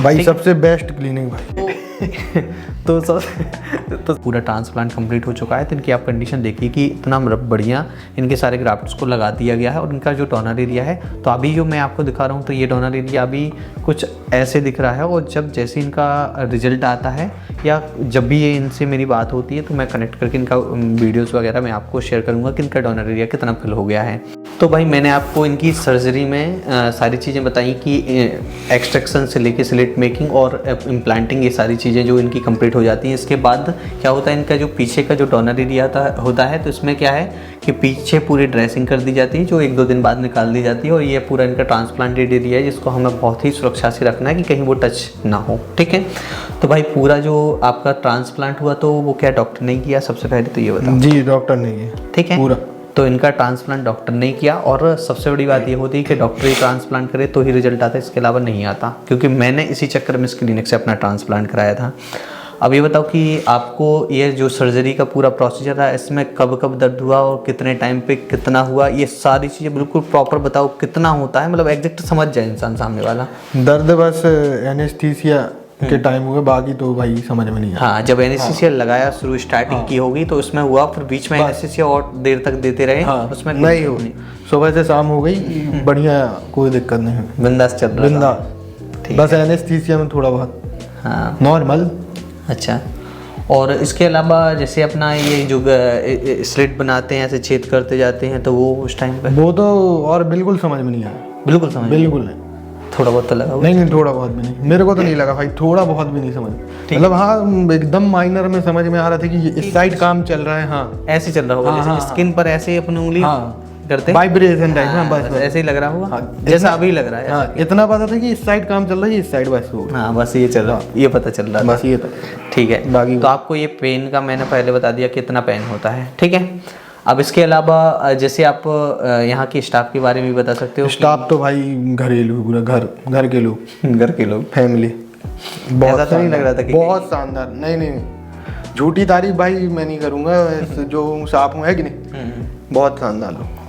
भाई सबसे best clinic भाई। तो पूरा ट्रांसप्लांट कंप्लीट हो चुका है। तो इनकी आप कंडीशन देखिए कि इतना बढ़िया इनके सारे ग्राफ्ट्स को लगा दिया गया है और इनका जो डोनर एरिया है, तो अभी जो मैं आपको दिखा रहा हूँ तो ये डोनर एरिया अभी कुछ ऐसे दिख रहा है। और जब जैसे इनका रिजल्ट आता है या जब भी ये इनसे मेरी बात होती है तो मैं कनेक्ट करके इनका वीडियोज़ वगैरह मैं आपको शेयर करूँगा कि इनका डोनर एरिया कितना फिल हो गया है। तो भाई मैंने आपको इनकी सर्जरी में सारी चीज़ें बताई कि एक्सट्रैक्शन से लेके स्लिट मेकिंग और इम्प्लांटिंग, ये सारी चीज़ें जो इनकी कंप्लीट हो जाती हैं। इसके बाद क्या होता है, इनका जो पीछे का जो डोनर एरिया होता है तो इसमें क्या है कि पीछे पूरी ड्रेसिंग कर दी जाती है जो 1-2 दिन बाद निकाल दी जाती है। और ये पूरा इनका ट्रांसप्लांटेड एरिया है जिसको हमें बहुत ही सुरक्षा से रखना है कि कहीं वो टच ना हो। ठीक है, तो भाई पूरा जो आपका ट्रांसप्लांट हुआ तो वो क्या डॉक्टर ने किया? सबसे पहले तो ये बताओ। जी डॉक्टर ने किया। ठीक है, पूरा तो इनका ट्रांसप्लांट डॉक्टर ने किया। और सबसे बड़ी बात ये होती है कि डॉक्टर ही ट्रांसप्लांट करे तो ही रिजल्ट आता है, इसके अलावा नहीं आता। क्योंकि मैंने इसी चक्कर में इस क्लिनिक से अपना ट्रांसप्लांट कराया था। अब ये बताओ कि आपको ये जो सर्जरी का पूरा प्रोसीजर था इसमें कब कब दर्द हुआ और कितने टाइम पे कितना हुआ, ये सारी चीज़ें बिल्कुल प्रॉपर बताओ कितना होता है, मतलब एग्जैक्ट समझ जाए इंसान सामने वाला। दर्द बस एनेस्थीसिया के टाइम हुए, बाकी तो भाई समझ में नहीं आया। हाँ, जब एनेस्थीसिया लगाया शुरू स्टार्टिंग की होगी तो उसमें हुआ, फिर बीच में एनेस्थीसिया और देर तक देते रहे। हाँ, उसमें नहीं हो, सुबह से शाम हो गई, बढ़िया, कोई दिक्कत नहीं है, बिंदास चल रहा बिंदास। बस एनेस्थीसिया में थोड़ा बहुत हाँ नॉर्मल। अच्छा, और इसके अलावा जैसे अपना ये जो स्लिट बनाते हैं, ऐसे छेद करते जाते हैं, तो वो उस टाइम पे वो तो और बिल्कुल समझ में नहीं आया, बिल्कुल समझ बिल्कुल नहीं। थोड़ा बहुत तो लगा हुआ? नहीं, थोड़ा बहुत भी नहीं, मेरे को तो नहीं लगा भाई, थोड़ा बहुत भी नहीं समझ। मतलब हाँ एकदम माइनर में समझ में आ रहा था कि इस साइड काम चल रहा है। हाँ ऐसे चल रहा होगा, हाँ, जैसे हाँ, स्किन पर ऐसे अपनी उंगली करते वाइब्रेशन टाइप। हाँ, बस ऐसे ही लग रहा होगा। हाँ, जैसा अभी लग रहा है। हाँ, इतना पता था कि इस साइड काम चल रहा है, इस साइड बस हो। हाँ, बस ये चल रहा, ये पता चल रहा बस ये था। ठीक है, बाकी तो आपको ये पेन का मैंने पहले बता दिया कितना पेन होता है। ठीक है, अब इसके अलावा जैसे आप यहाँ के स्टाफ के बारे में भी बता सकते हो? स्टाफ तो भाई घरेलू, पूरा घर के लोग, घर के लोग, फैमिली। ऐसा तो नहीं लग रहा था कि बहुत शानदार? नहीं, झूठी तारीफ भाई मैं नहीं करूँगा, जो स्टाफ है कि नहीं, बहुत शानदार लोग।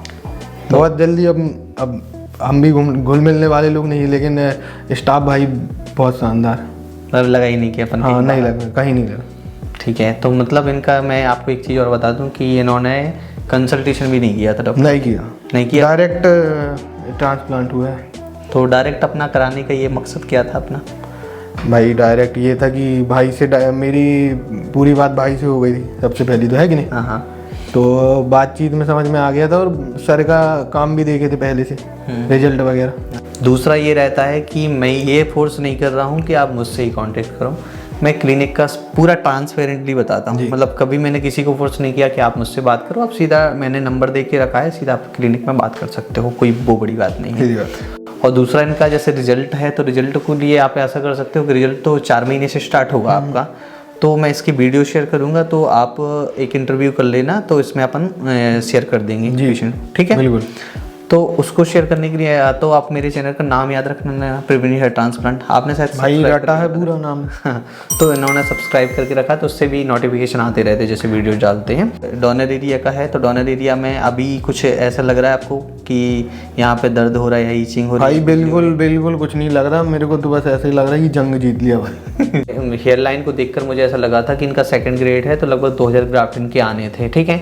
बहुत जल्दी अब हम भी घुल मिलने वाले लोग नहीं, लेकिन स्टाफ भाई बहुत शानदार। लगा ही नहीं कि अपन? हाँ, नहीं लगा, कहीं नहीं लगा। ठीक है, तो मतलब इनका मैं आपको एक चीज़ और बता दूं कि इन्होंने कंसल्टेशन भी नहीं किया था डॉक्टर? नहीं किया, डायरेक्ट ट्रांसप्लांट हुआ है। तो डायरेक्ट अपना कराने का ये मकसद क्या था अपना? भाई डायरेक्ट ये था कि भाई से मेरी पूरी बात भाई से हो गई थी सबसे पहली, तो है कि नहीं? हाँ, तो बातचीत में समझ में आ गया था, और सर का काम भी देखे थे पहले से, रिजल्ट वगैरह। दूसरा ये रहता है कि मैं ये फोर्स नहीं कर रहा हूँ कि आप मुझसे ही कांटेक्ट करो, मैं क्लिनिक का पूरा ट्रांसपेरेंटली बताता हूँ। मतलब कभी मैंने किसी को फोर्स नहीं किया कि आप मुझसे बात करो, आप सीधा मैंने नंबर दे के रखा है, सीधा आप क्लिनिक में बात कर सकते हो, कोई वो बड़ी बात नहीं है। और दूसरा इनका जैसे रिजल्ट है, तो रिजल्ट को लिए आप ऐसा कर सकते हो कि रिजल्ट तो 4 महीने से स्टार्ट होगा आपका, तो मैं इसकी वीडियो शेयर करूंगा, तो आप एक इंटरव्यू कर लेना, तो इसमें अपन शेयर कर देंगे पेशेंट। ठीक है, बिल्कुल। तो उसको शेयर करने के लिए तो आप मेरे चैनल का नाम याद रखना, प्रवीण हेयर ट्रांसप्लांट। आपने शायद भाई रटा है पूरा नाम। तो इन्होंने सब्सक्राइब करके रखा, तो उससे भी नोटिफिकेशन आते रहते जैसे वीडियो डालते हैं। डोनर एरिया का है, तो डोनर एरिया में अभी कुछ ऐसा लग रहा है आपको कि यहाँ पे दर्द हो रहा है या ईचिंग हो रही है? भाई बिल्कुल कुछ नहीं लग रहा मेरे को, तो बस ऐसे ही लग रहा है कि जंग जीत लिया भाई। हेयर लाइन को देखकर मुझे ऐसा लगा था कि इनका 2nd ग्रेड है, तो लगभग 2000 ग्राफ्ट इनके आने थे। ठीक है,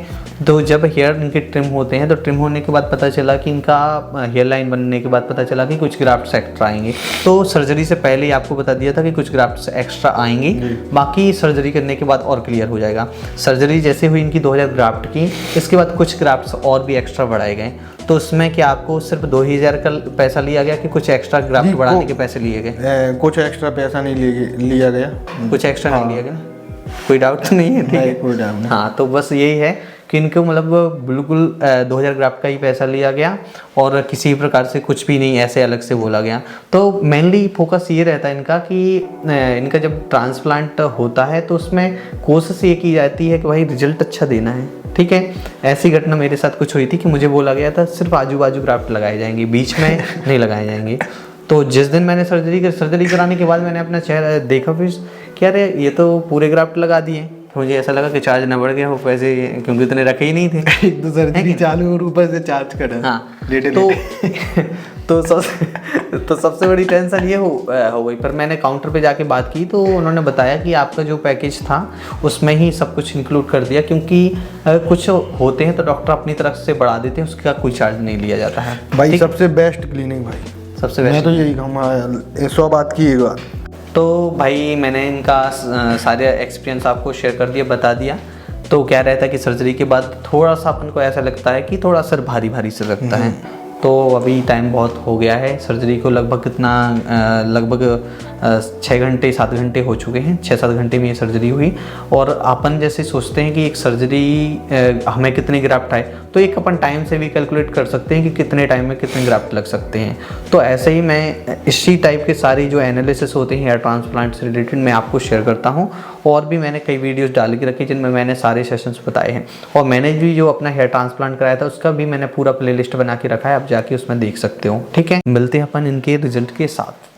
तो जब हेयर इनके ट्रिम होते हैं, तो ट्रिम होने के बाद पता चला कि इनका हेयर लाइन बनने के बाद पता चला कि कुछ ग्राफ्ट्स एक्स्ट्रा आएंगे। तो सर्जरी से पहले ही आपको बता दिया था कि कुछ ग्राफ्ट्स एक्स्ट्रा आएंगे, बाकी सर्जरी करने के बाद और क्लियर हो जाएगा। सर्जरी जैसे हुई इनकी 2000 ग्राफ्ट की, इसके बाद कुछ ग्राफ्ट्स और भी एक्स्ट्रा बढ़ाए गए। तो उसमें क्या आपको सिर्फ 2000 का पैसा लिया गया कि कुछ एक्स्ट्रा ग्राफ्ट बढ़ाने के पैसे लिए गए? कुछ एक्स्ट्रा पैसा नहीं लिया गया, कुछ एक्स्ट्रा नहीं लिया गया, कोई डाउट तो नहीं है? ठीक है, कोई डाउट नहीं। हाँ, तो बस यही है कि इनको मतलब बिल्कुल 2000 ग्राफ्ट का ही पैसा लिया गया और किसी प्रकार से कुछ भी नहीं ऐसे अलग से बोला गया। तो मेनली फोकस ये रहता है इनका कि इनका जब ट्रांसप्लांट होता है तो उसमें कोशिश ये की जाती है कि भाई रिजल्ट अच्छा देना है। ठीक है, ऐसी घटना मेरे साथ कुछ हुई थी कि मुझे बोला गया था सिर्फ आजू बाजू ग्राफ्ट लगाए जाएंगे, बीच में नहीं लगाए जाएंगे। तो जिस दिन मैंने सर्जरी कराने के बाद मैंने अपना चेहरा देखा, फिर क्या रे ये तो पूरे ग्राफ्ट लगा दिए। तो मुझे ऐसा लगा कि चार्ज न बढ़ गया वो पैसे, क्योंकि इतने रखे ही नहीं थे। एक तो सर्जरी चालू और ऊपर से चार्ज कटा। हाँ, लेटे तो तो सबसे बड़ी टेंशन ये हो गई। पर मैंने काउंटर पे जाके बात की तो उन्होंने बताया कि आपका जो पैकेज था उसमें ही सब कुछ इंक्लूड कर दिया, क्योंकि कुछ होते हैं तो डॉक्टर अपनी तरफ से बढ़ा देते हैं, उसका कोई चार्ज नहीं लिया जाता है। भाई सबसे बेस्ट क्लिनिक भाई, सबसे मैं बेस्ट। तो यही कहूँगा, 100 बात की एक बात। तो भाई मैंने इनका सारे एक्सपीरियंस आपको शेयर कर दिया, बता दिया। तो क्या रहता है कि सर्जरी के बाद थोड़ा सा अपन को ऐसा लगता है कि थोड़ा सर भारी भारी से लगता है। तो अभी टाइम बहुत हो गया है सर्जरी को, लगभग कितना लगभग 6 घंटे 7 घंटे हो चुके हैं, 6-7 घंटे में ये सर्जरी हुई। और अपन जैसे सोचते हैं कि एक सर्जरी हमें कितने ग्राफ्ट आए, तो एक अपन टाइम से भी कैलकुलेट कर सकते हैं कि कितने टाइम में कितने ग्राफ्ट लग सकते हैं। तो ऐसे ही मैं इसी टाइप के सारी जो एनालिसिस होते हैं हेयर ट्रांसप्लांट से रिलेटेड मैं आपको शेयर करता हूँ। और भी मैंने कई वीडियोस डाल के रखी जिनमें मैंने सारे सेशंस बताए हैं। और मैंने भी जो अपना हेयर ट्रांसप्लांट कराया था उसका भी मैंने पूरा प्लेलिस्ट बना के रखा है, आप जाके उसमें देख सकते हो। ठीक है, मिलते हैं अपन इनके रिजल्ट के साथ।